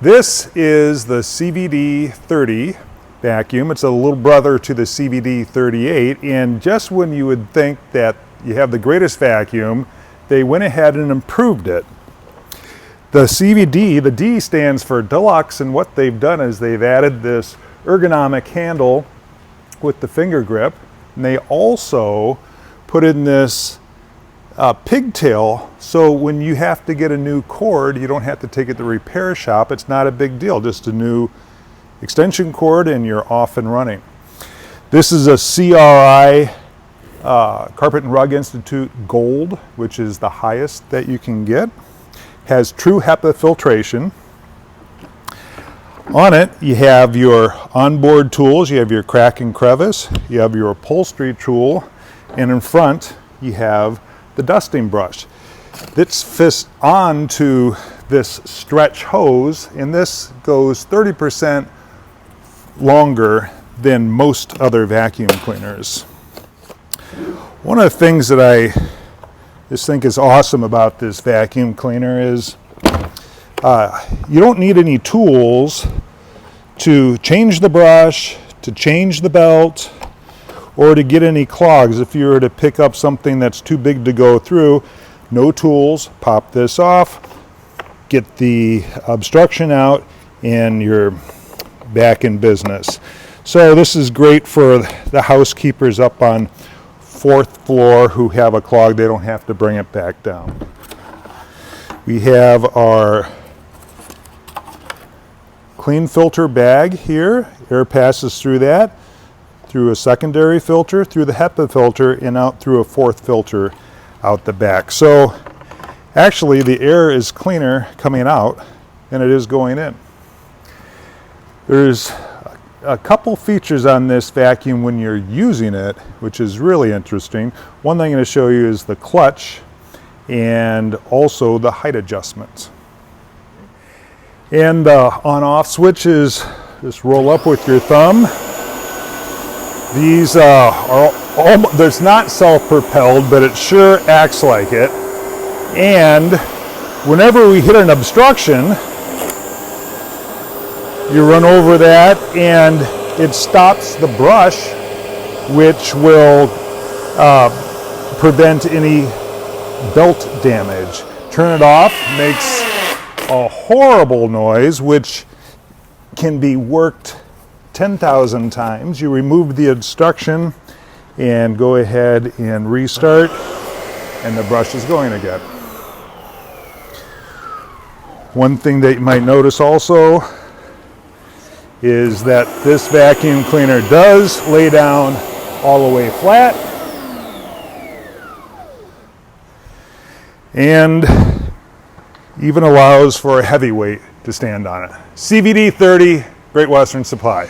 This is the CVD 30 vacuum. It's a little brother to the CVD 38, and just when you would think that you have the greatest vacuum, they went ahead and improved it. The CVD, the D stands for deluxe, and what they've done is they've added this ergonomic handle with the finger grip, and they also put in this pigtail, so when you have to get a new cord, you don't have to take it to the repair shop. It's not a big deal, just a new extension cord and you're off and running. This is a CRI Carpet and Rug Institute Gold, which is the highest that you can get. Has true Hepa filtration. On it you have your onboard tools, you have your crack and crevice, you have your upholstery tool, and in front you have the dusting brush. This fits onto this stretch hose, and this goes 30% longer than most other vacuum cleaners. One of the things that I just think is awesome about this vacuum cleaner is you don't need any tools to change the brush, to change the belt, or to get any clogs. If you were to pick up something that's too big to go through, no tools, pop this off, get the obstruction out, and you're back in business. So this is great for the housekeepers up on 4th floor who have a clog. They don't have to bring it back down. We have our clean filter bag here. Air passes through that, through a secondary filter, through the Hepa filter, and out through a 4th filter out the back. So actually the air is cleaner coming out than it is going in. There's a couple features on this vacuum when you're using it, which is really interesting. One thing I'm going to show you is the clutch and also the height adjustments. And the on-off switches, just roll up with your thumb. These there's not self-propelled, but it sure acts like it. And whenever we hit an obstruction, you run over that and it stops the brush, which will prevent any belt damage. Turn it off, makes a horrible noise, which can be worked 10,000 times. You remove the obstruction and go ahead and restart, and the brush is going again. One thing that you might notice also is that this vacuum cleaner does lay down all the way flat, and even allows for a heavy weight to stand on it. CVD 30, Great Western Supply.